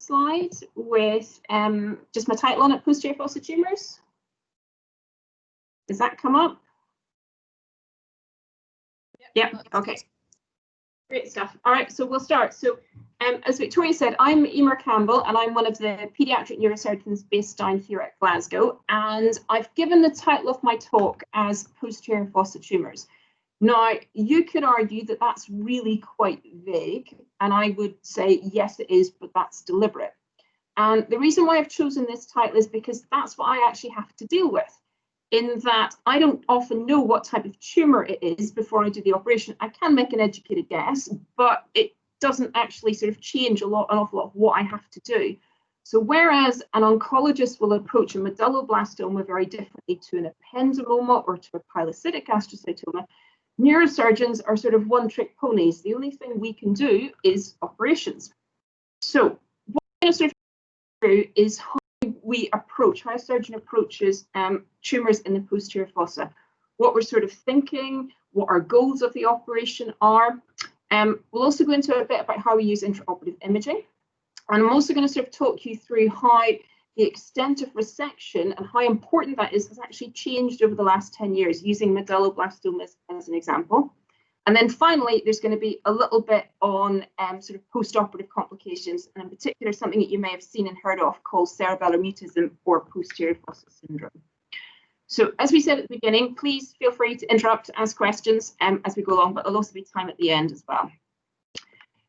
slide with just my title on it, posterior fossa tumours? Does that come up? Yep. Okay. Great stuff. All right, so we'll start. So as Victoria said, I'm Emer Campbell, and I'm one of the paediatric neurosurgeons based down here at Glasgow. And I've given the title of my talk as posterior fossa tumours. Now, you could argue that that's really quite vague, and I would say, yes, it is, but that's deliberate. And the reason why I've chosen this title is because that's what I actually have to deal with, in that I don't often know what type of tumour it is before I do the operation. I can make an educated guess, but it doesn't actually sort of change an awful lot of what I have to do. So whereas an oncologist will approach a medulloblastoma very differently to an ependymoma or to a pilocytic astrocytoma, neurosurgeons are sort of one-trick ponies. The only thing we can do is operations. So what I'm going to sort of through is how a surgeon approaches tumours in the posterior fossa, what we're sort of thinking, what our goals of the operation are. We'll also go into a bit about how we use intraoperative imaging. And I'm also going to sort of talk you through how the extent of resection and how important that is has actually changed over the last 10 years, using medulloblastomas as an example. And then finally, there's going to be a little bit on sort of post-operative complications, and in particular, something that you may have seen and heard of called cerebellar mutism or posterior fossa syndrome. So as we said at the beginning, please feel free to interrupt, ask questions as we go along, but there'll also be time at the end as well.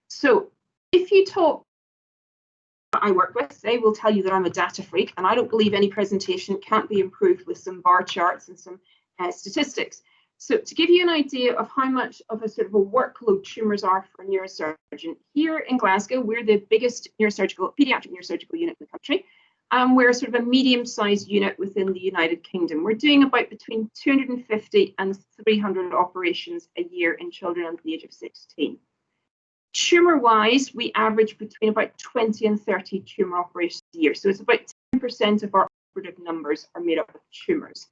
So if you talk I work with, they will tell you that I'm a data freak, and I don't believe any presentation can't be improved with some bar charts and some statistics. So to give you an idea of how much of a sort of a workload tumours are for a neurosurgeon, here in Glasgow, we're the biggest paediatric neurosurgical unit in the country, and we're sort of a medium-sized unit within the United Kingdom. We're doing about between 250 and 300 operations a year in children under the age of 16. Tumour-wise, we average between about 20 and 30 tumour operations a year. So it's about 10% of our operative numbers are made up of tumours.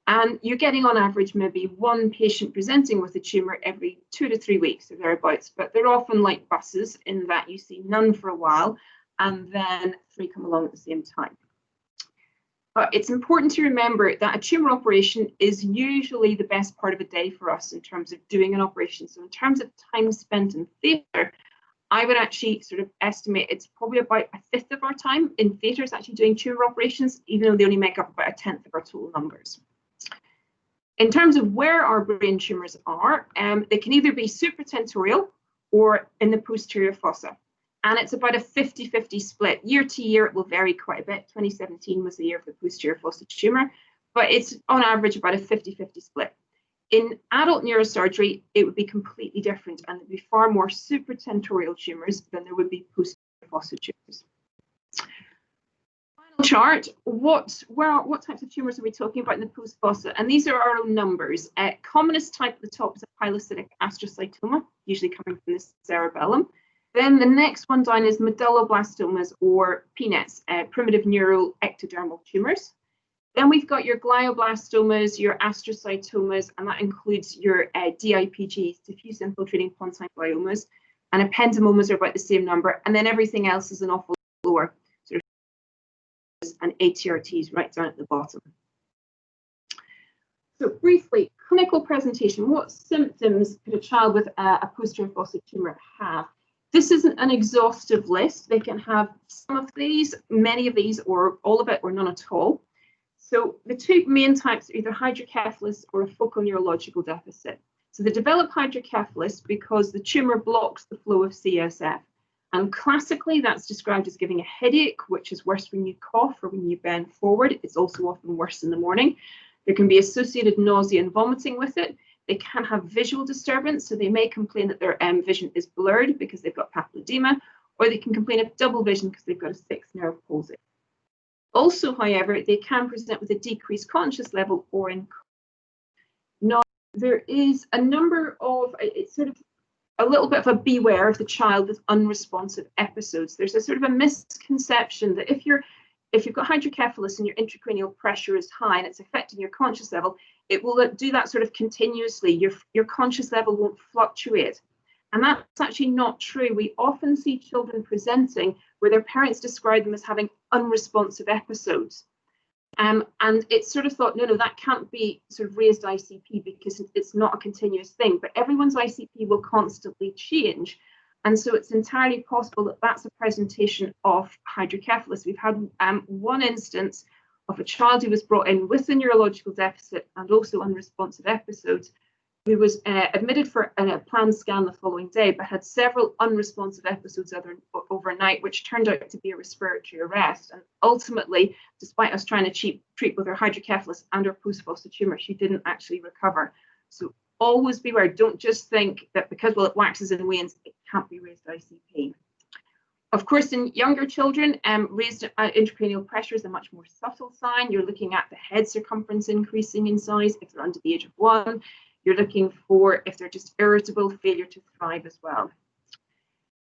And you're getting on average maybe one patient presenting with a tumour every 2 to 3 weeks or thereabouts, but they're often like buses in that you see none for a while and then 3 come along at the same time. But it's important to remember that a tumour operation is usually the best part of a day for us in terms of doing an operation. So in terms of time spent in theatre, I would actually sort of estimate it's probably about a fifth of our time in theatres actually doing tumour operations, even though they only make up about a tenth of our total numbers. In terms of where our brain tumours are, they can either be supratentorial or in the posterior fossa. And it's about a 50-50 split. Year to year, it will vary quite a bit. 2017 was the year for the posterior fossa tumour, but it's on average about a 50-50 split. In adult neurosurgery, it would be completely different, and there'd be far more supratentorial tumours than there would be posterior fossa tumours. Final chart, what types of tumours are we talking about in the post fossa? And these are our own numbers. Commonest type at the top is a pilocytic astrocytoma, usually coming from the cerebellum. Then the next one down is medulloblastomas or PNETs, primitive neural ectodermal tumours. Then we've got your glioblastomas, your astrocytomas, and that includes your DIPGs, diffuse infiltrating pontine gliomas, and ependymomas are about the same number. And then everything else is an awful lower, sort of, and ATRTs right down at the bottom. So briefly, clinical presentation. What symptoms could a child with a posterior fossa tumour have? This isn't an exhaustive list. They can have some of these, many of these, or all of it, or none at all. So the two main types are either hydrocephalus or a focal neurological deficit. So they develop hydrocephalus because the tumour blocks the flow of CSF. And classically, that's described as giving a headache, which is worse when you cough or when you bend forward. It's also often worse in the morning. There can be associated nausea and vomiting with it. They can have visual disturbance, so they may complain that their vision is blurred because they've got papilledema, or they can complain of double vision because they've got a 6th nerve palsy. Also, however, they can present with a decreased conscious level or in. Now, there is a number of, it's sort of a little bit of a beware of the child with unresponsive episodes. There's a sort of a misconception that if you've got hydrocephalus and your intracranial pressure is high and it's affecting your conscious level, it will do that sort of continuously. Your conscious level won't fluctuate. And that's actually not true. We often see children presenting where their parents describe them as having unresponsive episodes. And it's sort of thought, no, that can't be sort of raised ICP because it's not a continuous thing. But everyone's ICP will constantly change. And so it's entirely possible that that's a presentation of hydrocephalus. We've had one instance of a child who was brought in with a neurological deficit and also unresponsive episodes, who was admitted for a planned scan the following day, but had several unresponsive episodes overnight, which turned out to be a respiratory arrest. And ultimately, despite us trying to treat with her hydrocephalus and her postfoster tumor, she didn't actually recover. So always beware. Don't just think that because, well, it waxes and wanes, it can't be raised ICP. Of course, in younger children, raised intracranial pressure is a much more subtle sign. You're looking at the head circumference increasing in size if they're under the age of 1. You're looking for if they're just irritable, failure to thrive as well.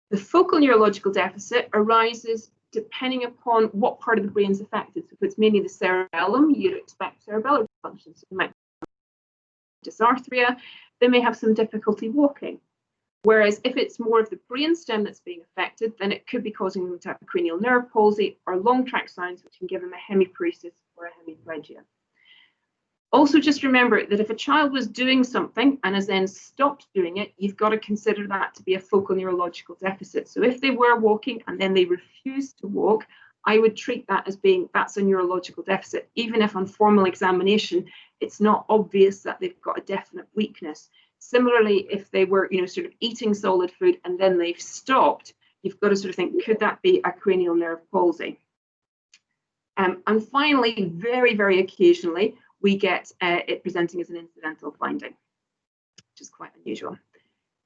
The focal neurological deficit arises depending upon what part of the brain is affected. So if it's mainly the cerebellum, you'd expect cerebellar dysfunction. So they might have dysarthria, they may have some difficulty walking. Whereas if it's more of the brainstem that's being affected, then it could be causing them to have a cranial nerve palsy or long tract signs, which can give them a hemiparesis or a hemiplegia. Also, just remember that if a child was doing something and has then stopped doing it, you've got to consider that to be a focal neurological deficit. So if they were walking and then they refused to walk, I would treat that as being that's a neurological deficit, even if on formal examination, it's not obvious that they've got a definite weakness. Similarly, if they were, sort of eating solid food and then they've stopped, you've got to sort of think, could that be a cranial nerve palsy? And finally, very, very occasionally, we get it presenting as an incidental finding, which is quite unusual.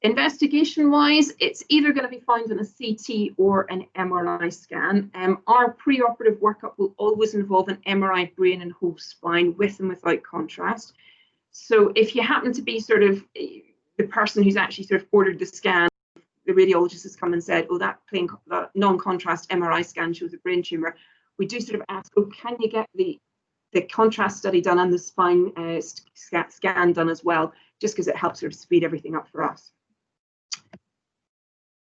Investigation-wise, it's either going to be found in a CT or an MRI scan. Our preoperative workup will always involve an MRI brain and whole spine with and without contrast. So if you happen to be sort of the person who's actually sort of ordered the scan, the radiologist has come and said, oh, that non-contrast MRI scan shows a brain tumor, we do sort of ask, oh, can you get the contrast study done and the spine scan done as well, just because it helps sort of speed everything up for us.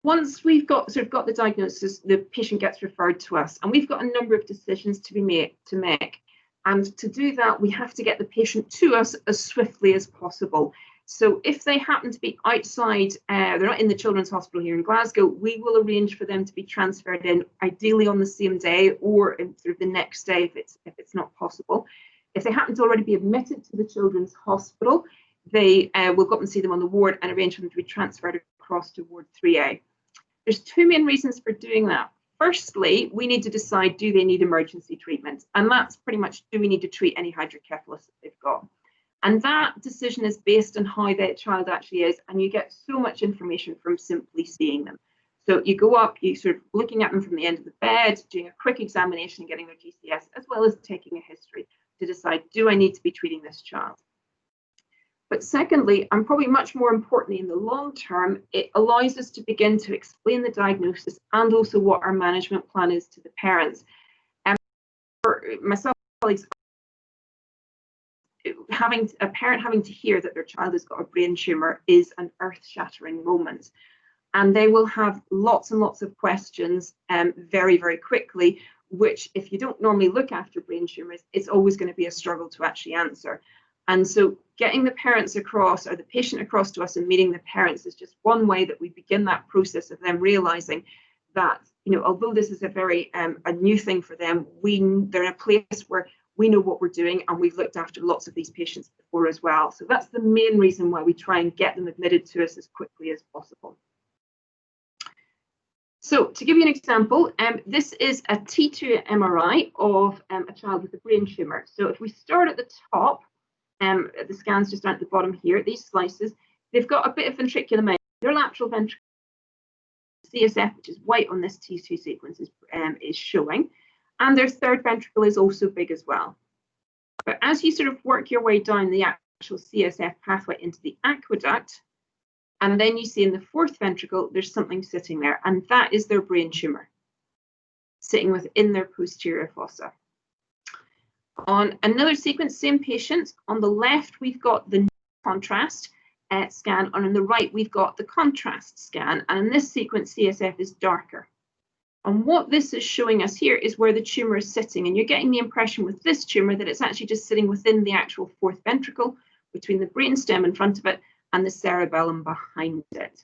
Once we've got the diagnosis, the patient gets referred to us, and we've got a number of decisions to make. And to do that, we have to get the patient to us as swiftly as possible. So if they happen to be outside, they're not in the Children's Hospital here in Glasgow, we will arrange for them to be transferred in, ideally on the same day or in sort of the next day if it's not possible. If they happen to already be admitted to the Children's Hospital, they will go up and see them on the ward and arrange for them to be transferred across to Ward 3A. There's two main reasons for doing that. Firstly, we need to decide, do they need emergency treatment? And that's pretty much, do we need to treat any hydrocephalus that they've got? And that decision is based on how that child actually is, and you get so much information from simply seeing them. So you go up, you sort of looking at them from the end of the bed, doing a quick examination and getting their GCS, as well as taking a history to decide, do I need to be treating this child? But secondly, and probably much more importantly in the long term, it allows us to begin to explain the diagnosis and also what our management plan is to the parents. For myself, colleagues, a parent having to hear that their child has got a brain tumor is an earth-shattering moment. And they will have lots and lots of questions very, very quickly, which if you don't normally look after brain tumors, it's always going to be a struggle to actually answer. And so getting the parents across or the patient across to us and meeting the parents is just one way that we begin that process of them realizing that, although this is a very a new thing for them, they're in a place where we know what we're doing and we've looked after lots of these patients before as well. So that's the main reason why we try and get them admitted to us as quickly as possible. So to give you an example, this is a T2 MRI of a child with a brain tumor. So if we start at the top, the scans just down at the bottom here, these slices, they've got a bit of ventricular mass. Their lateral ventricle CSF, which is white on this T2 sequence, is showing. And their third ventricle is also big as well. But as you sort of work your way down the actual CSF pathway into the aqueduct, and then you see in the fourth ventricle, there's something sitting there, and that is their brain tumor, sitting within their posterior fossa. On another sequence, same patient, on the left, we've got the contrast, scan, and on the right we've got the contrast scan, and in this sequence CSF is darker. And what this is showing us here is where the tumour is sitting, and you're getting the impression with this tumour that it's actually just sitting within the actual fourth ventricle, between the brainstem in front of it and the cerebellum behind it.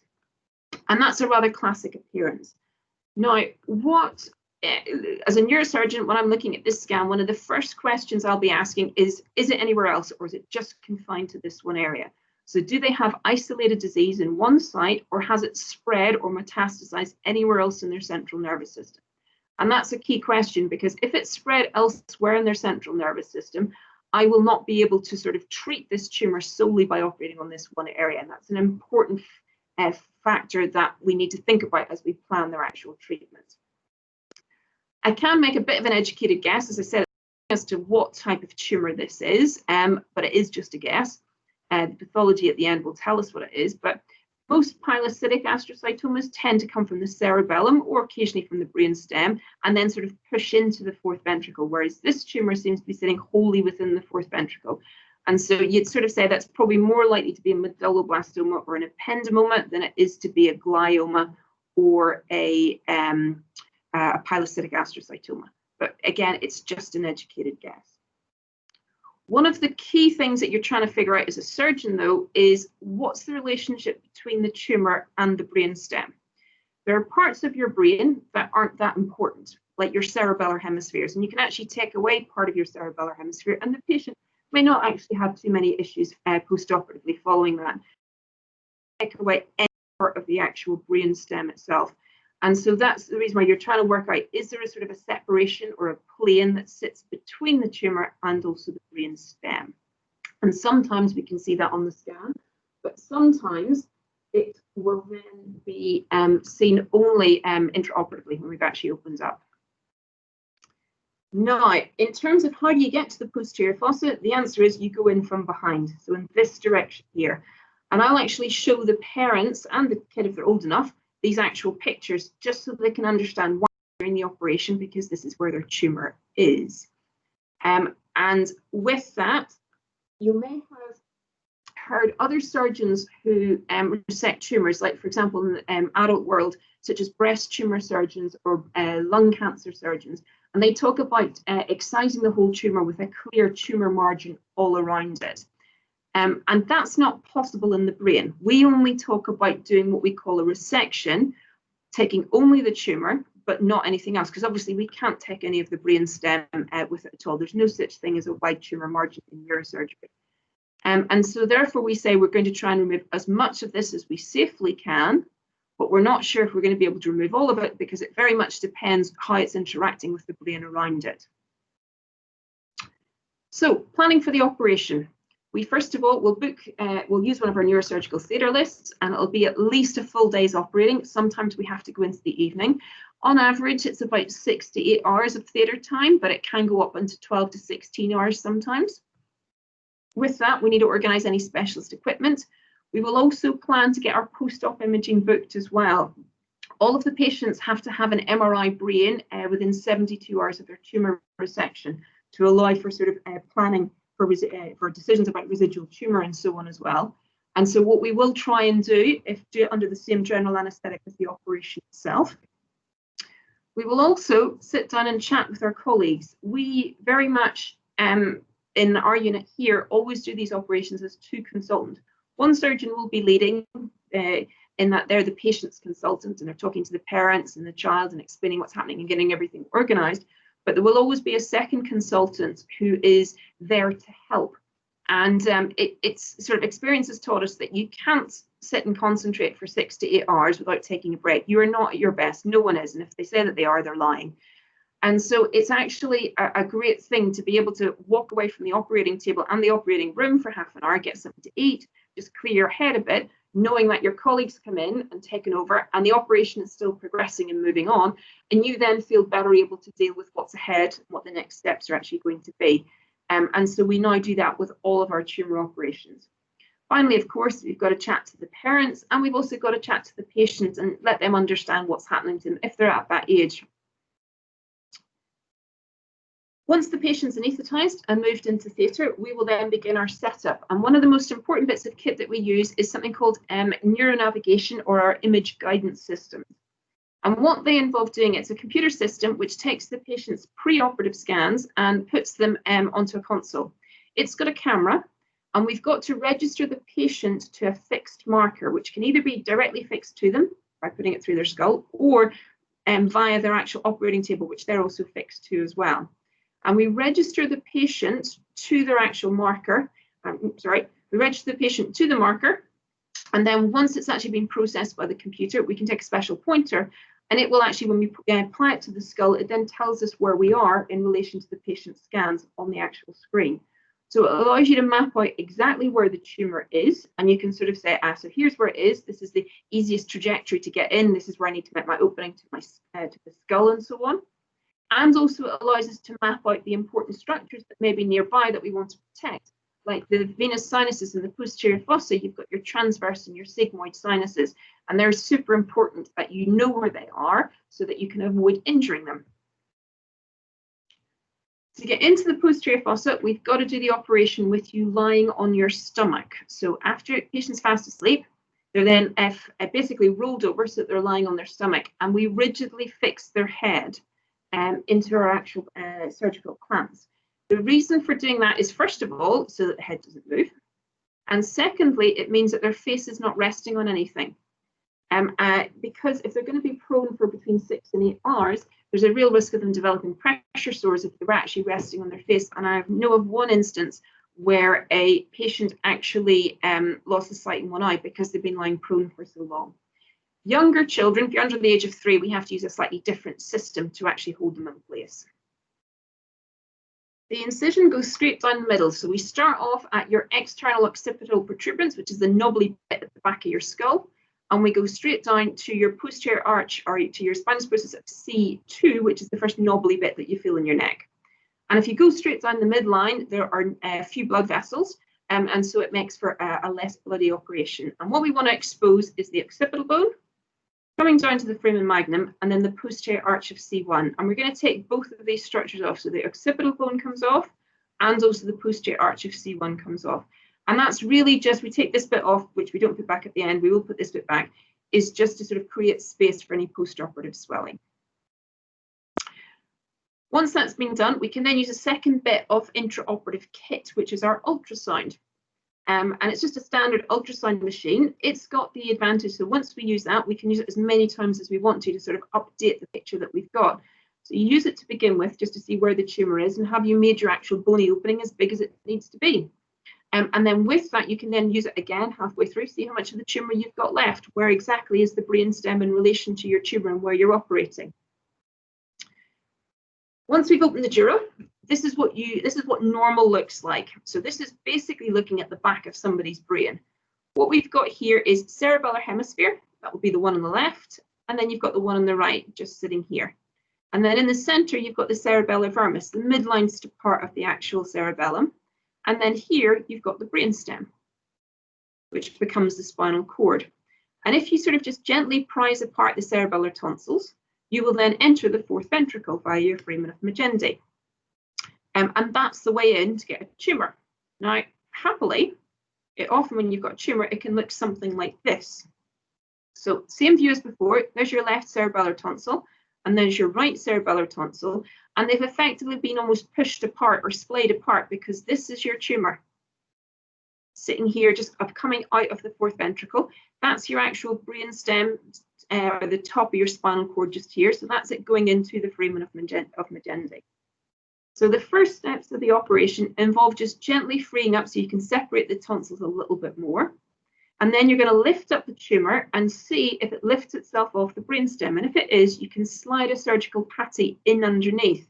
And that's a rather classic appearance. Now, as a neurosurgeon, when I'm looking at this scan, one of the first questions I'll be asking is it anywhere else, or is it just confined to this one area? So do they have isolated disease in one site, or has it spread or metastasized anywhere else in their central nervous system? And that's a key question, because if it's spread elsewhere in their central nervous system, I will not be able to sort of treat this tumor solely by operating on this one area. And that's an important factor that we need to think about as we plan their actual treatment. I can make a bit of an educated guess, as I said, as to what type of tumor this is, but it is just a guess. The pathology at the end will tell us what it is, but most pilocytic astrocytomas tend to come from the cerebellum or occasionally from the brainstem, and then sort of push into the fourth ventricle, whereas this tumor seems to be sitting wholly within the fourth ventricle. And so you'd sort of say that's probably more likely to be a medulloblastoma or an ependymoma than it is to be a glioma or a pilocytic astrocytoma. But again, it's just an educated guess. One of the key things that you're trying to figure out as a surgeon, though, is what's the relationship between the tumour and the brainstem. There are parts of your brain that aren't that important, like your cerebellar hemispheres, and you can actually take away part of your cerebellar hemisphere, and the patient may not actually have too many issues post-operatively following that. Take away any part of the actual brainstem itself. And so that's the reason why you're trying to work out, is there a sort of a separation or a plane that sits between the tumour and also the brainstem? And sometimes we can see that on the scan, but sometimes it will then be seen only intraoperatively when we've actually opened up. Now, in terms of how do you get to the posterior fossa, the answer is you go in from behind, so in this direction here. And I'll actually show the parents and the kid, if they're old enough, these actual pictures, just so they can understand why they're in the operation, because this is where their tumour is. And with that, you may have heard other surgeons who resect tumours, like for example in the adult world, such as breast tumour surgeons or lung cancer surgeons, and they talk about excising the whole tumour with a clear tumour margin all around it. And that's not possible in the brain. We only talk about doing what we call a resection, taking only the tumour, but not anything else, because obviously we can't take any of the brainstem with it at all. There's no such thing as a wide tumour margin in neurosurgery. And so therefore we say we're going to try and remove as much of this as we safely can, but we're not sure if we're going to be able to remove all of it, because it very much depends how it's interacting with the brain around it. So planning for the operation. We first of all we'll use one of our neurosurgical theatre lists, and it'll be at least a full day's operating. Sometimes we have to go into the evening. On average, it's about 6 to 8 hours of theatre time, but it can go up into 12 to 16 hours sometimes. With that, we need to organise any specialist equipment. We will also plan to get our post-op imaging booked as well. All of the patients have to have an MRI brain within 72 hours of their tumour resection to allow for sort of planning for decisions about residual tumour and so on as well. And so what we will try and do is do it under the same general anaesthetic as the operation itself. We will also sit down and chat with our colleagues. We very much, in our unit here, always do these operations as two consultants. One surgeon will be leading in that they're the patient's consultant, and they're talking to the parents and the child and explaining what's happening and getting everything organised. But there will always be a second consultant who is there to help. And it's sort of experience has taught us that you can't sit and concentrate for 6 to 8 hours without taking a break. You are not at your best. No one is. And if they say that they are, they're lying. And so it's actually a great thing to be able to walk away from the operating table and the operating room for half an hour, get something to eat, just clear your head a bit, knowing that your colleagues come in and taken over and the operation is still progressing and moving on, and you then feel better able to deal with what's ahead, what the next steps are actually going to be. And so we now do that with all of our tumour operations. Finally, of course, we've got to chat to the parents, and we've also got to chat to the patients and let them understand what's happening to them if they're at that age. Once the patient's anaesthetised and moved into theatre, we will then begin our setup. And one of the most important bits of kit that we use is something called neuronavigation, or our image guidance system. And what they involve doing, it's a computer system which takes the patient's pre-operative scans and puts them onto a console. It's got a camera, and we've got to register the patient to a fixed marker, which can either be directly fixed to them by putting it through their skull, or via their actual operating table, which they're also fixed to as well. And we register the patient to their actual marker. We register the patient to the marker, and then once it's actually been processed by the computer, we can take a special pointer, and it will actually, when we apply it to the skull, it then tells us where we are in relation to the patient's scans on the actual screen. So it allows you to map out exactly where the tumour is, and you can sort of say, so here's where it is. This is the easiest trajectory to get in. This is where I need to make my opening to the skull, and so on. And also it allows us to map out the important structures that may be nearby that we want to protect, like the venous sinuses and the posterior fossa. You've got your transverse and your sigmoid sinuses, and they're super important that you know where they are so that you can avoid injuring them. To get into the posterior fossa, we've got to do the operation with you lying on your stomach. So after the patient's fast asleep, they're then basically rolled over so that they're lying on their stomach, and we rigidly fix their head into our actual surgical clamps. The reason for doing that is, first of all, so that the head doesn't move, and secondly, it means that their face is not resting on anything. Because if they're going to be prone for between 6 and 8 hours, there's a real risk of them developing pressure sores if they're actually resting on their face. And I know of one instance where a patient actually lost the sight in one eye because they've been lying prone for so long. Younger children, if you're under the age of 3, we have to use a slightly different system to actually hold them in place. The incision goes straight down the middle. So we start off at your external occipital protuberance, which is the knobbly bit at the back of your skull, and we go straight down to your posterior arch, or to your spinous process of C2, which is the first knobbly bit that you feel in your neck. And if you go straight down the midline, there are a few blood vessels, and so it makes for a less bloody operation. And what we want to expose is the occipital bone, coming down to the foramen magnum, and then the posterior arch of C1. And we're going to take both of these structures off. So the occipital bone comes off, and also the posterior arch of C1 comes off. And that's really just, we take this bit off, which we don't put back at the end, we will put this bit back, is just to sort of create space for any post-operative swelling. Once that's been done, we can then use a second bit of intraoperative kit, which is our ultrasound. And it's just a standard ultrasound machine. It's got the advantage, so once we use that, we can use it as many times as we want to sort of update the picture that we've got. So you use it to begin with, just to see where the tumour is, and have you made your actual bony opening as big as it needs to be. And then with that, you can then use it again halfway through, see how much of the tumour you've got left, where exactly is the brainstem in relation to your tumour and where you're operating. Once we've opened the dura, this is what normal looks like. So this is basically looking at the back of somebody's brain. What we've got here is cerebellar hemisphere, that will be the one on the left, and then you've got the one on the right, just sitting here. And then in the center, you've got the cerebellar vermis, the midline part of the actual cerebellum. And then here, you've got the brainstem, which becomes the spinal cord. And if you sort of just gently prise apart the cerebellar tonsils, you will then enter the fourth ventricle via your foramen of Magendie. And that's the way in to get a tumour. Now, happily, often when you've got a tumour, it can look something like this. So same view as before, there's your left cerebellar tonsil, and there's your right cerebellar tonsil, and they've effectively been almost pushed apart or splayed apart because this is your tumour. Sitting here, just coming out of the fourth ventricle. That's your actual brainstem, or the top of your spinal cord just here. So that's it going into the foramen of Magendie. So the first steps of the operation involve just gently freeing up so you can separate the tonsils a little bit more. And then you're going to lift up the tumour and see if it lifts itself off the brainstem. And if it is, you can slide a surgical patty in underneath.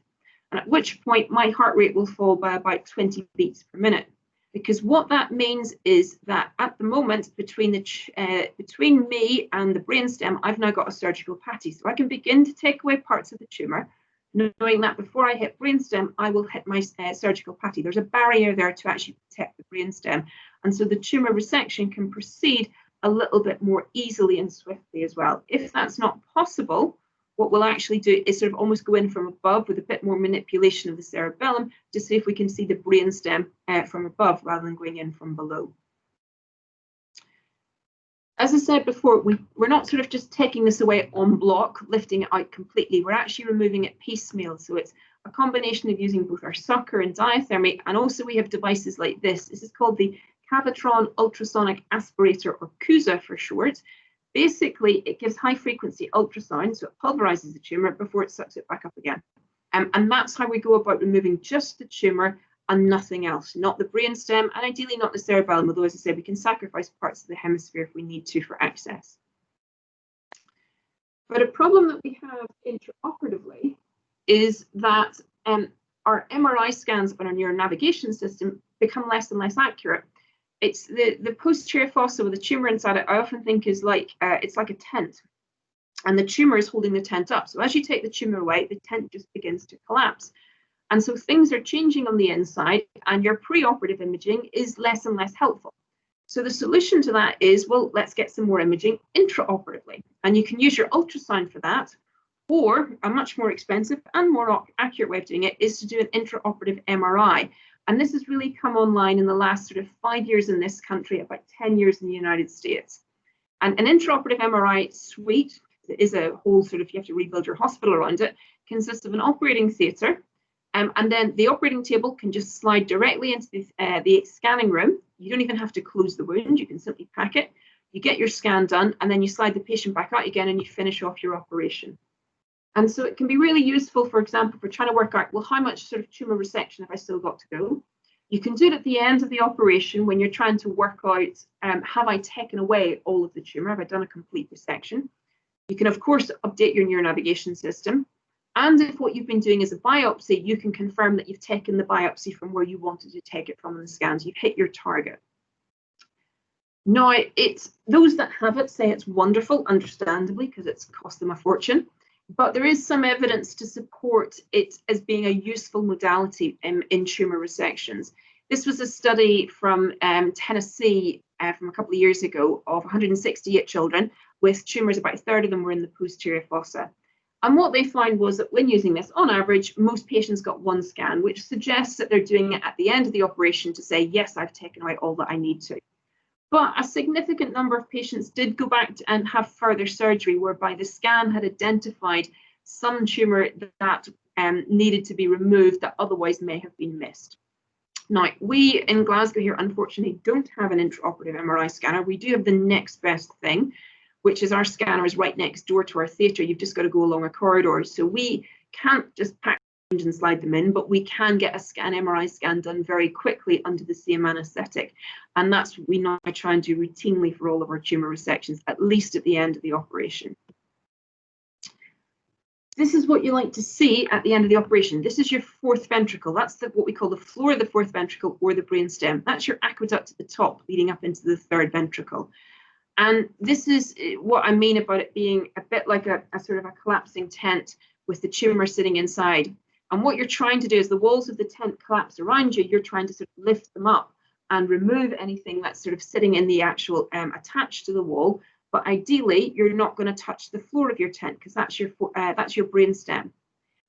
And at which point my heart rate will fall by about 20 beats per minute. Because what that means is that at the moment, between me and the brainstem, I've now got a surgical patty. So I can begin to take away parts of the tumour, knowing that before I hit brainstem, I will hit my surgical patty. There's a barrier there to actually protect the brainstem. And so the tumour resection can proceed a little bit more easily and swiftly as well. If that's not possible, what we'll actually do is sort of almost go in from above with a bit more manipulation of the cerebellum to see if we can see the brainstem from above rather than going in from below. As I said before, we're not sort of just taking this away en bloc, lifting it out completely. We're actually removing it piecemeal. So it's a combination of using both our sucker and diathermy, and also we have devices like this. This is called the Cavitron Ultrasonic Aspirator, or CUSA for short. Basically, it gives high-frequency ultrasound, so it pulverizes the tumor before it sucks it back up again. And that's how we go about removing just the tumor and nothing else, not the brainstem, and ideally not the cerebellum, although, as I said, we can sacrifice parts of the hemisphere if we need to for access. But a problem that we have intraoperatively is that our MRI scans on our neuronavigation system become less and less accurate. It's the posterior fossa with the tumor inside it, I often think is like, it's like a tent, and the tumor is holding the tent up. So as you take the tumor away, the tent just begins to collapse. And so things are changing on the inside, and your preoperative imaging is less and less helpful. So the solution to that is, well, let's get some more imaging intraoperatively. And you can use your ultrasound for that, or a much more expensive and more accurate way of doing it is to do an intraoperative MRI. And this has really come online in the last sort of 5 years in this country, about 10 years in the United States. And an intraoperative MRI suite is a whole sort of, you have to rebuild your hospital around it, consists of an operating theatre, and then the operating table can just slide directly into the scanning room. You don't even have to close the wound, you can simply pack it. You get your scan done, and then you slide the patient back out again and you finish off your operation. And so it can be really useful, for example, for trying to work out, well, how much sort of tumor resection have I still got to go? You can do it at the end of the operation when you're trying to work out, have I taken away all of the tumor? Have I done a complete resection? You can, of course, update your neuronavigation system. And if what you've been doing is a biopsy, you can confirm that you've taken the biopsy from where you wanted to take it from in the scans. You've hit your target. Now, it's those that have it say it's wonderful, understandably, because it's cost them a fortune. But there is some evidence to support it as being a useful modality in tumor resections. This was a study from Tennessee from a couple of years ago of 168 children with tumors. About a third of them were in the posterior fossa. And what they found was that when using this, on average, most patients got one scan, which suggests that they're doing it at the end of the operation to say, yes, I've taken away all that I need to. But a significant number of patients did go back and have further surgery, whereby the scan had identified some tumor that needed to be removed that otherwise may have been missed. Now, we in Glasgow here, unfortunately, don't have an intraoperative MRI scanner. We do have the next best thing, which is our scanner is right next door to our theatre. You've just got to go along a corridor. So we can't just pack and slide them in, but we can get a MRI scan done very quickly under the same anaesthetic. And that's what we now try and do routinely for all of our tumour resections, at least at the end of the operation. This is what you like to see at the end of the operation. This is your fourth ventricle. That's what we call the floor of the fourth ventricle, or the brainstem. That's your aqueduct at the top leading up into the third ventricle. And this is what I mean about it being a bit like a sort of a collapsing tent with the tumour sitting inside. And what you're trying to do is the walls of the tent collapse around you. You're trying to sort of lift them up and remove anything that's sort of sitting in the actual attached to the wall. But ideally, you're not going to touch the floor of your tent because that's your brainstem.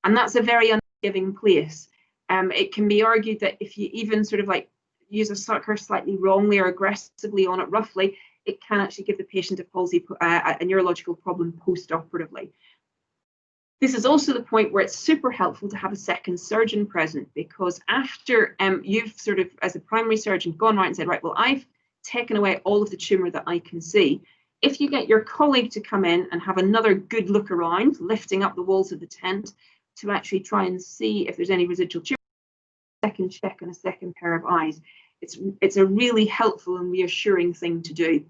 And that's a very unforgiving place. It can be argued that if you even sort of like use a sucker slightly wrongly or aggressively on it roughly, it can actually give the patient a palsy, a neurological problem post-operatively. This is also the point where it's super helpful to have a second surgeon present, because after you've sort of, as a primary surgeon, gone right and said, right, well, I've taken away all of the tumour that I can see. If you get your colleague to come in and have another good look around, lifting up the walls of the tent to actually try and see if there's any residual tumour, second check and a second pair of eyes. It's a really helpful and reassuring thing to do.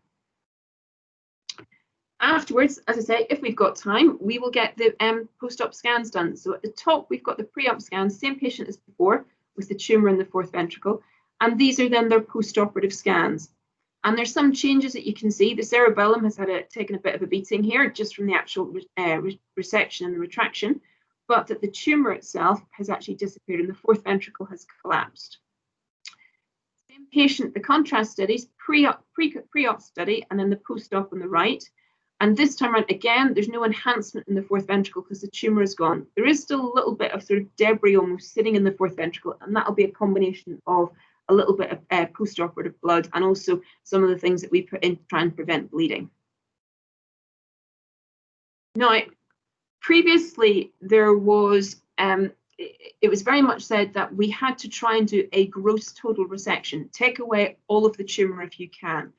Afterwards, as I say, if we've got time, we will get the post-op scans done. So at the top, we've got the pre-op scans, same patient as before, with the tumour in the fourth ventricle. And these are then their post-operative scans. And there's some changes that you can see. The cerebellum has taken a bit of a beating here, just from the actual resection and the retraction, but that the tumour itself has actually disappeared and the fourth ventricle has collapsed. Same patient, the contrast studies, pre-op study, and then the post-op on the right. And this time around, again, there's no enhancement in the fourth ventricle because the tumour is gone. There is still a little bit of sort of debris almost sitting in the fourth ventricle, and that'll be a combination of a little bit of post-operative blood and also some of the things that we put in to try and prevent bleeding. Now, previously, there was, it was very much said that we had to try and do a gross total resection, take away all of the tumour if you can.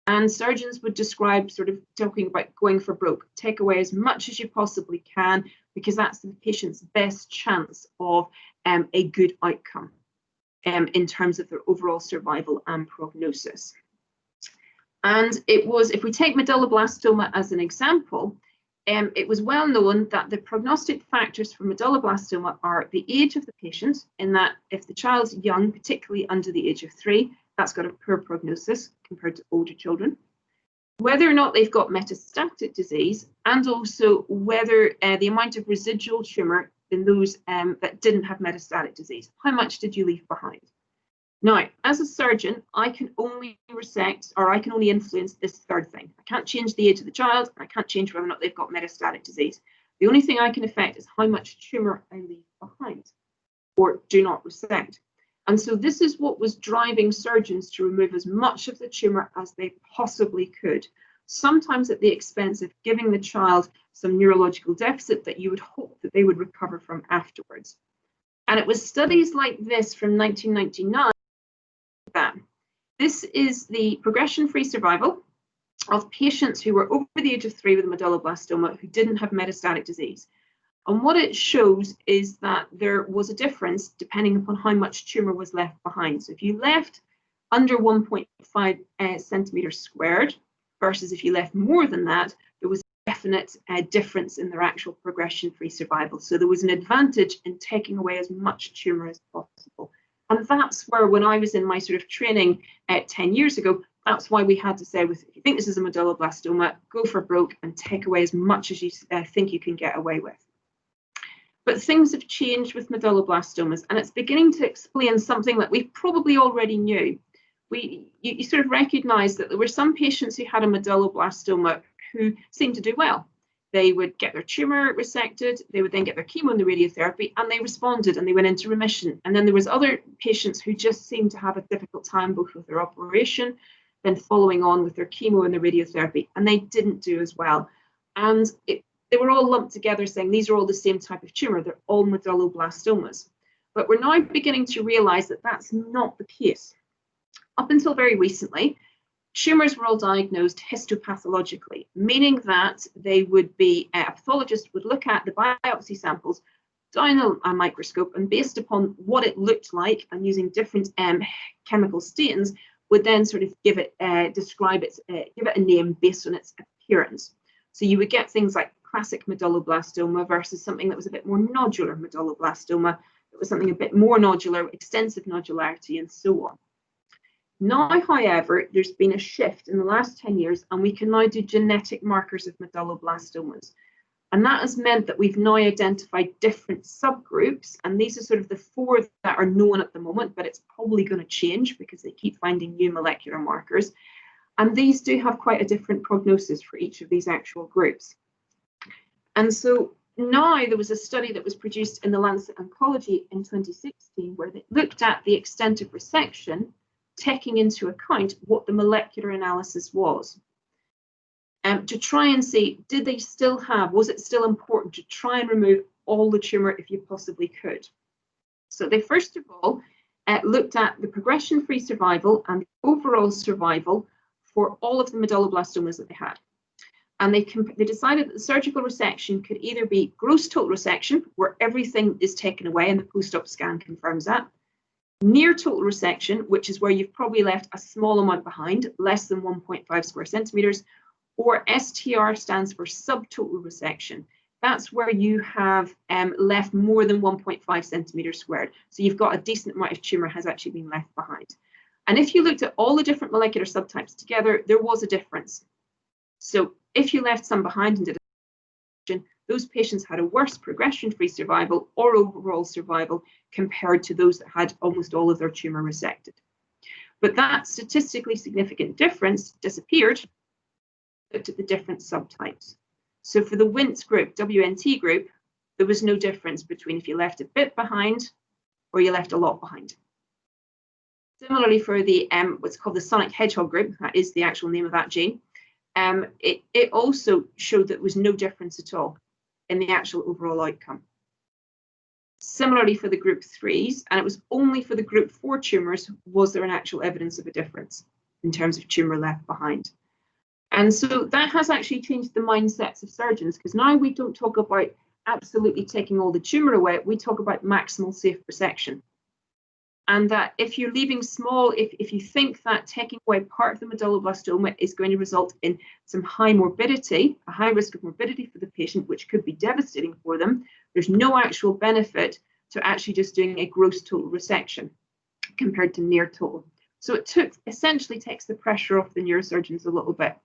And surgeons would describe sort of talking about going for broke, take away as much as you possibly can, because that's the patient's best chance of a good outcome in terms of their overall survival and prognosis. And it was, if we take medulloblastoma as an example, it was well known that the prognostic factors for medulloblastoma are the age of the patient, in that if the child's young, particularly under the age of 3, that's got a poor prognosis compared to older children, whether or not they've got metastatic disease, and also whether the amount of residual tumour in those that didn't have metastatic disease. How much did you leave behind? Now, as a surgeon, I can only resect, or I can only influence this third thing. I can't change the age of the child, and I can't change whether or not they've got metastatic disease. The only thing I can affect is how much tumour I leave behind, or do not resect. And so this is what was driving surgeons to remove as much of the tumour as they possibly could, sometimes at the expense of giving the child some neurological deficit that you would hope that they would recover from afterwards. And it was studies like this from 1999 that this is the progression-free survival of patients who were over the age of 3 with medulloblastoma who didn't have metastatic disease. And what it shows is that there was a difference depending upon how much tumour was left behind. So if you left under 1.5 centimetres squared versus if you left more than that, there was a definite difference in their actual progression-free survival. So there was an advantage in taking away as much tumour as possible. And that's where, when I was in my sort of training 10 years ago, that's why we had to say, if you think this is a medulloblastoma, go for broke and take away as much as you think you can get away with. But things have changed with medulloblastomas, and it's beginning to explain something that we probably already knew. You sort of recognise that there were some patients who had a medulloblastoma who seemed to do well. They would get their tumour resected, they would then get their chemo and the radiotherapy, and they responded and they went into remission. And then there was other patients who just seemed to have a difficult time both with their operation, then following on with their chemo and the radiotherapy, and they didn't do as well. And they were all lumped together saying these are all the same type of tumour, they're all medulloblastomas. But we're now beginning to realise that that's not the case. Up until very recently, tumours were all diagnosed histopathologically, meaning that they would be, a pathologist would look at the biopsy samples down a microscope, and based upon what it looked like and using different chemical stains, would then sort of give it, describe it, give it a name based on its appearance. So you would get things like classic medulloblastoma versus something that was a bit more nodular medulloblastoma, that was something a bit more nodular, extensive nodularity, and so on. Now, however, there's been a shift in the last 10 years, and we can now do genetic markers of medulloblastomas. And that has meant that we've now identified different subgroups, and these are sort of the 4 that are known at the moment, but it's probably going to change because they keep finding new molecular markers. And these do have quite a different prognosis for each of these actual groups. And so now there was a study that was produced in the Lancet Oncology in 2016, where they looked at the extent of resection, taking into account what the molecular analysis was, to try and see, did they still have, was it still important to try and remove all the tumour if you possibly could? So they first of all looked at the progression-free survival and the overall survival for all of the medulloblastomas that they had. And they decided that the surgical resection could either be gross total resection, where everything is taken away and the post-op scan confirms that, near total resection, which is where you've probably left a small amount behind, less than 1.5 square centimetres, or STR stands for subtotal resection. That's where you have left more than 1.5 centimetres squared. So you've got a decent amount of tumour has actually been left behind. And if you looked at all the different molecular subtypes together, there was a difference. So if you left some behind and did a, those patients had a worse progression-free survival or overall survival compared to those that had almost all of their tumour resected. But that statistically significant difference disappeared looked at the different subtypes. So for the WNT group, WNT group, there was no difference between if you left a bit behind or you left a lot behind. Similarly, for the what's called the sonic hedgehog group, that is the actual name of that gene, it also showed that there was no difference at all in the actual overall outcome. Similarly for the group 3s, and it was only for the group 4 tumours was there an actual evidence of a difference in terms of tumour left behind. And so that has actually changed the mindsets of surgeons, because now we don't talk about absolutely taking all the tumour away, we talk about maximal safe resection. And that if you're leaving small, if you think that taking away part of the medulloblastoma is going to result in some high morbidity, a high risk of morbidity for the patient, which could be devastating for them, there's no actual benefit to actually just doing a gross total resection compared to near total. So it essentially takes the pressure off the neurosurgeons a little bit.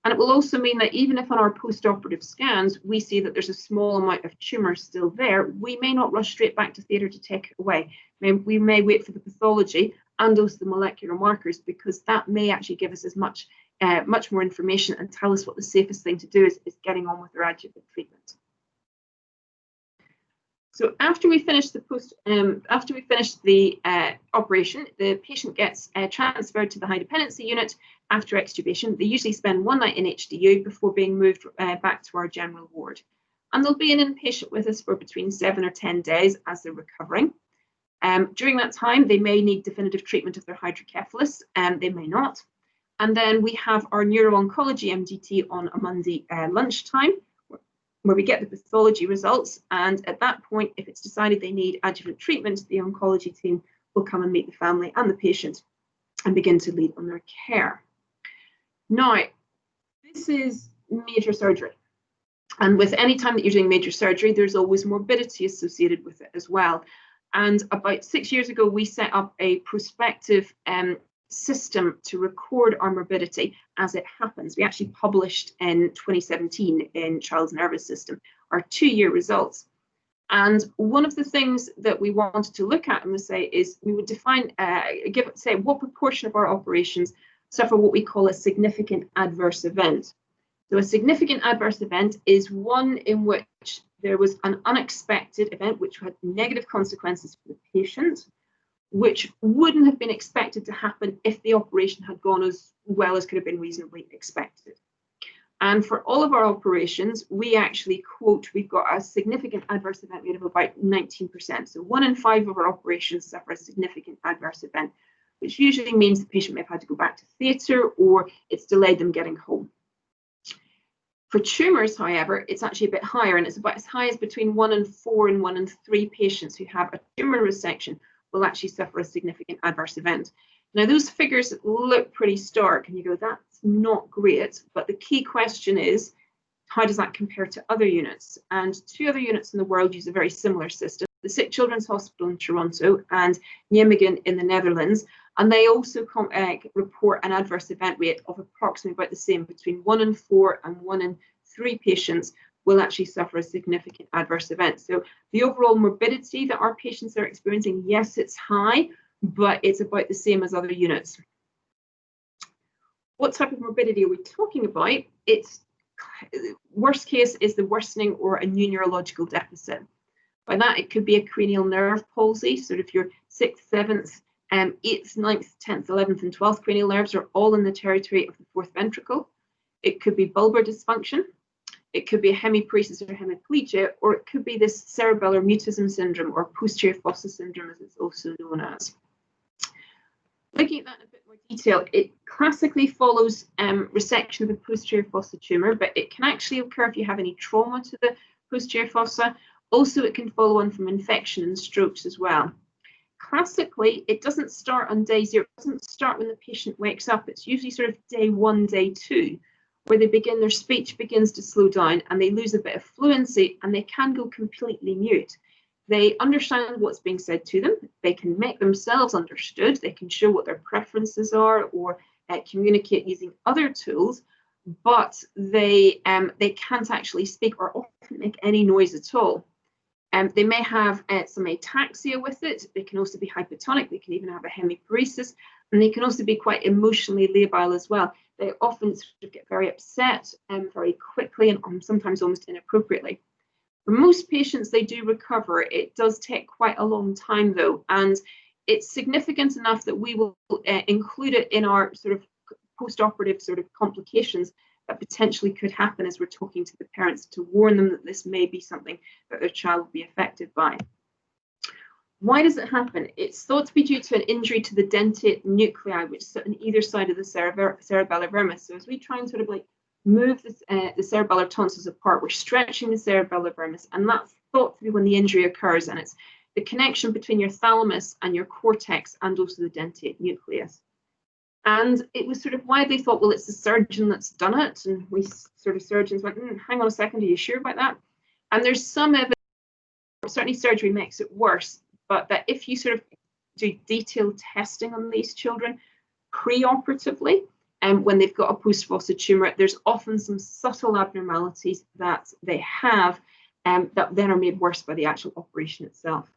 And it will also mean that even if on our post-operative scans, we see that there's a small amount of tumour still there, we may not rush straight back to theatre to take it away. We may wait for the pathology and also the molecular markers, because that may actually give us as much more information and tell us what the safest thing to do is getting on with our adjuvant treatment. So after we finish the operation, the patient gets transferred to the high dependency unit after extubation. They usually spend 1 night in HDU before being moved back to our general ward. And they'll be an inpatient with us for between 7 or 10 days as they're recovering. During that time, they may need definitive treatment of their hydrocephalus, and they may not. And then we have our neuro-oncology MDT on a Monday lunchtime, where we get the pathology results. And at that point, if it's decided they need adjuvant treatment, the oncology team will come and meet the family and the patient and begin to lead on their care. Now, this is major surgery. And with any time that you're doing major surgery, there's always morbidity associated with it as well. And about 6 years ago, we set up a prospective system to record our morbidity as it happens. We actually published in 2017 in Child's Nervous System our 2-year results. And one of the things that we wanted to look at and would say is we would define, say what proportion of our operations suffer what we call a significant adverse event. So a significant adverse event is one in which there was an unexpected event which had negative consequences for the patient, which wouldn't have been expected to happen if the operation had gone as well as could have been reasonably expected. And for all of our operations, we actually quote, we've got a significant adverse event rate of about 19%. So 1 in 5 of our operations suffer a significant adverse event, which usually means the patient may have had to go back to theatre or it's delayed them getting home. For tumours, however, it's actually a bit higher, and it's about as high as between 1 in 4 and 1 in 3 patients who have a tumour resection will actually suffer a significant adverse event. Now, those figures look pretty stark, and you go, that's not great. But the key question is, how does that compare to other units? And 2 other units in the world use a very similar system, the Sick Children's Hospital in Toronto and Nijmegen in the Netherlands. And they also report an adverse event rate of approximately about the same, between 1 in 4 and 1 in 3 patients will actually suffer a significant adverse event. So the overall morbidity that our patients are experiencing, yes, it's high, but it's about the same as other units. What type of morbidity are we talking about? It's worst case is the worsening or a new neurological deficit. By that, it could be a cranial nerve palsy. So if your 6th, 7th, 8th, 9th, 10th, 11th, and 12th cranial nerves are all in the territory of the 4th ventricle. It could be bulbar dysfunction. It could be a hemiparesis or hemiplegia, or it could be this cerebellar mutism syndrome or posterior fossa syndrome, as it's also known as. Looking at that in a bit more detail, it classically follows resection of a posterior fossa tumour, but it can actually occur if you have any trauma to the posterior fossa. Also, it can follow on from infection and strokes as well. Classically, it doesn't start on day 0. It doesn't start when the patient wakes up. It's usually sort of day 1, day 2, where they begin, their speech begins to slow down and they lose a bit of fluency and they can go completely mute. They understand what's being said to them. They can make themselves understood. They can show what their preferences are or communicate using other tools, but they can't actually speak or often make any noise at all. They may have some ataxia with it. They can also be hypotonic. They can even have a hemiparesis, and they can also be quite emotionally labile as well. they often sort of get very upset very quickly and sometimes almost inappropriately. For most patients, they do recover. It does take quite a long time though, and it's significant enough that we will include it in our sort of post-operative sort of complications that potentially could happen as we're talking to the parents to warn them that this may be something that their child will be affected by. Why does it happen? It's thought to be due to an injury to the dentate nuclei, which is on either side of the cerebellar vermis. So as we try and sort of like move this, the cerebellar tonsils apart, we're stretching the cerebellar vermis, and that's thought to be when the injury occurs, and it's the connection between your thalamus and your cortex and also the dentate nucleus. And it was sort of why they thought, well, it's the surgeon that's done it, and we sort of surgeons went, hang on a second, are you sure about that? And there's some evidence, certainly surgery makes it worse, but that if you sort of do detailed testing on these children pre-operatively, and when they've got a post-fossa tumour, there's often some subtle abnormalities that they have that then are made worse by the actual operation itself.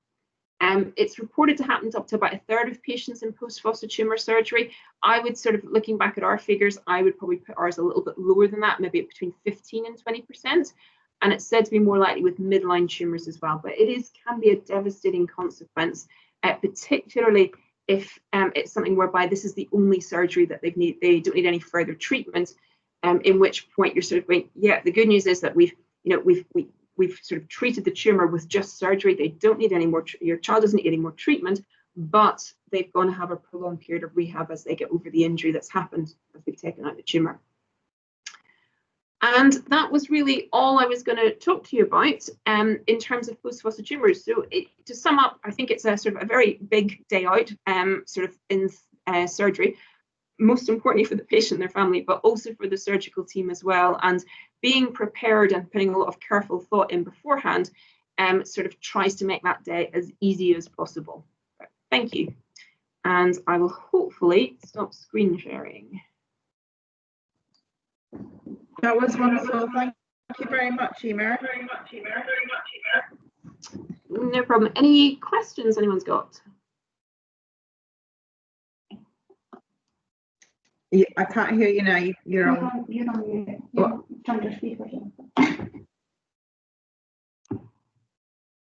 It's reported to happen to up to about 1/3 of patients in post-fossa tumour surgery. I would sort of, looking back at our figures, I would probably put ours a little bit lower than that, maybe between 15 and 20%. And it's said to be more likely with midline tumours as well. But it can be a devastating consequence, particularly if it's something whereby this is the only surgery that they don't need any further treatment. In which point you're sort of going, yeah, the good news is that we've sort of treated the tumour with just surgery. They don't need any more. Your child doesn't need any more treatment, but they've going to have a prolonged period of rehab as they get over the injury that's happened as they've taken out the tumour. And that was really all I was going to talk to you about in terms of post-fossa tumours. So to sum up, I think it's a sort of a very big day out sort of in surgery, most importantly for the patient and their family, but also for the surgical team as well. And being prepared and putting a lot of careful thought in beforehand sort of tries to make that day as easy as possible. Thank you. And I will hopefully stop screen sharing. That was wonderful. Thank you very much, Emer. No problem. Any questions anyone's got? Yeah, I can't hear you now. You're on. You're trying to speak.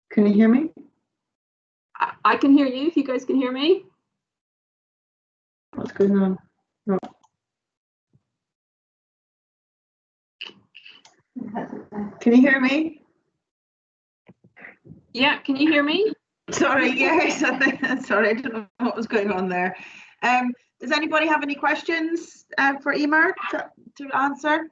Can you hear me? I can hear you, if you guys can hear me. What's going on? No. Can you hear me? Yeah, can you hear me? Sorry, yes. Sorry, I don't know what was going on there. Does anybody have any questions for Emer to answer?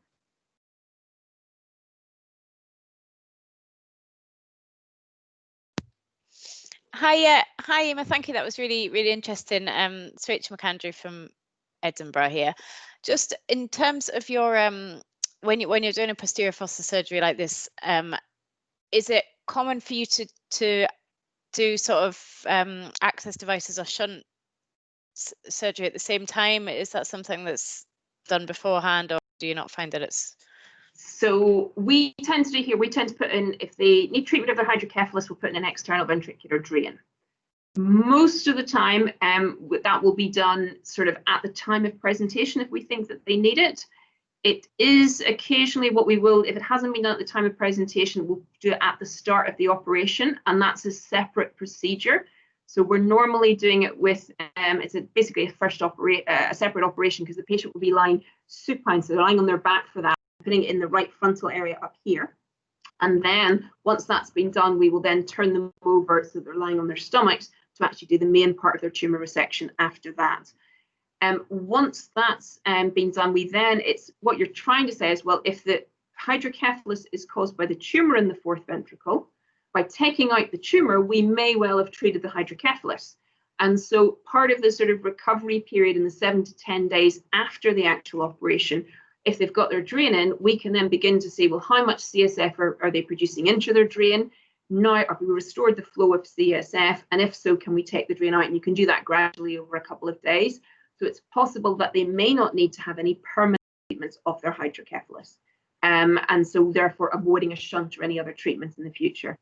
Hi, Emer. Thank you. That was really, really interesting. It's Rachel McAndrew from Edinburgh here. Just in terms of your when you're doing a posterior fossa surgery like this, is it common for you to do sort of access devices or shunt surgery at the same time? Is that something that's done beforehand, or do you not find that it's? So we tend to do here, we tend to put in, if they need treatment of their hydrocephalus, we'll put in an external ventricular drain. Most of the time, that will be done sort of at the time of presentation if we think that they need it. It is occasionally what we will, if it hasn't been done at the time of presentation, we'll do it at the start of the operation, and that's a separate procedure. So we're normally doing it with, it's basically a separate operation, because the patient will be lying supine, so they're lying on their back for that, putting it in the right frontal area up here. And then once that's been done, we will then turn them over so they're lying on their stomachs to actually do the main part of their tumor resection after that. Once that's been done, it's what you're trying to say is, well, if the hydrocephalus is caused by the tumor in the fourth ventricle, by taking out the tumor, we may well have treated the hydrocephalus. And so part of the sort of recovery period in the 7 to 10 days after the actual operation, if they've got their drain in, we can then begin to say, well, how much CSF are they producing into their drain? Now, have we restored the flow of CSF? And if so, can we take the drain out? And you can do that gradually over a couple of days. So it's possible that they may not need to have any permanent treatments of their hydrocephalus. And so therefore avoiding a shunt or any other treatments in the future.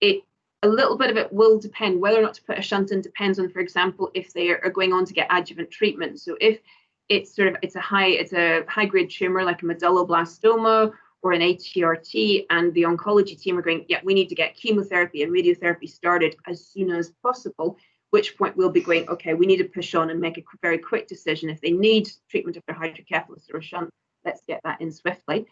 A little bit of it will depend whether or not to put a shunt in, depends on, for example, if they are going on to get adjuvant treatment. So if it's a high grade tumor like a Medulloblastoma or an HERT, and the oncology team are going, yeah, we need to get chemotherapy and radiotherapy started as soon as possible, which point we'll be going, okay, we need to push on and make a very quick decision. If they need treatment of their hydrocephalus or a shunt, let's get that in swiftly.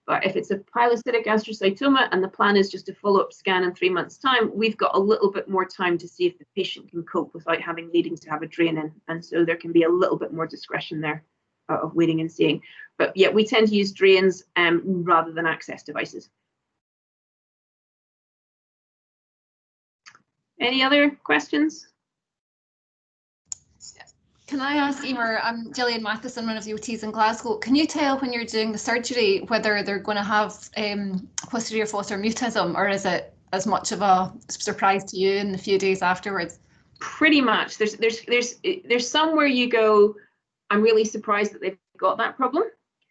But if it's a pilocytic astrocytoma and the plan is just a follow-up scan in 3 months' time, we've got a little bit more time to see if the patient can cope without needing to have a drain in. And so there can be a little bit more discretion there of waiting and seeing. But yeah, we tend to use drains rather than access devices. Any other questions? Can I ask, Emer, I'm Gillian Matheson, one of the OTs in Glasgow. Can you tell when you're doing the surgery whether they're going to have posterior fossa mutism, or is it as much of a surprise to you in the few days afterwards? Pretty much. There's some where you go, I'm really surprised that they've got that problem.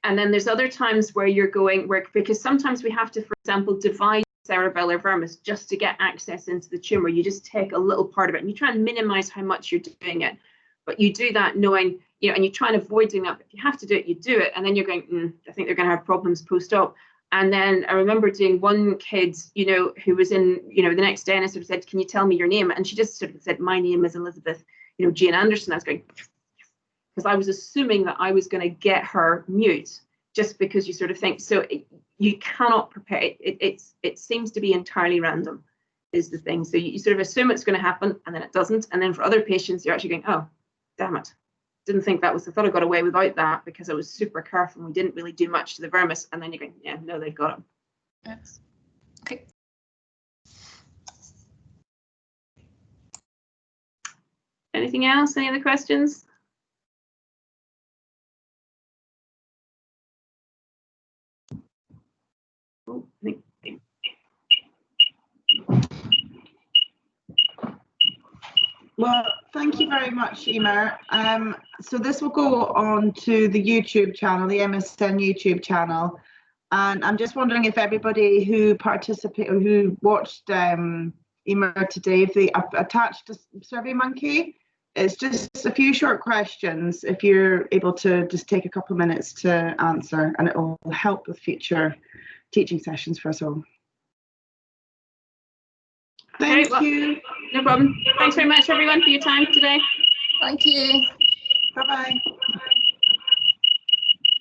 And then there's other times where you're going, because sometimes we have to, for example, divide cerebellar vermis just to get access into the tumor. You just take a little part of it and you try and minimize how much you're doing it. But you do that knowing, and you try and avoid doing that. But if you have to do it, you do it. And then you're going, I think they're going to have problems post-op. And then I remember doing one kid, who was in, the next day, and I sort of said, can you tell me your name? And she just sort of said, my name is Elizabeth, Jane Anderson. I was going, because I was assuming that I was going to get her mute, just because you sort of think, so you cannot prepare. It seems to be entirely random is the thing. So you sort of assume it's going to happen and then it doesn't. And then for other patients, you're actually going, oh, damn it. Didn't think that was, I thought I got away without that because I was super careful and we didn't really do much to the vermis. And then you're going, yeah, no, they've got it. Yes. Okay. Anything else? Any other questions? Oh, Well, thank you very much, Emer. So this will go on to the YouTube channel, the MSN YouTube channel. And I'm just wondering if everybody who participated or who watched Emer today, if they attached a SurveyMonkey. It's just a few short questions if you're able to just take a couple of minutes to answer, and it will help with future teaching sessions for us all. Thank you. No problem. Thanks very much, everyone, for your time today. Thank you. Bye-bye.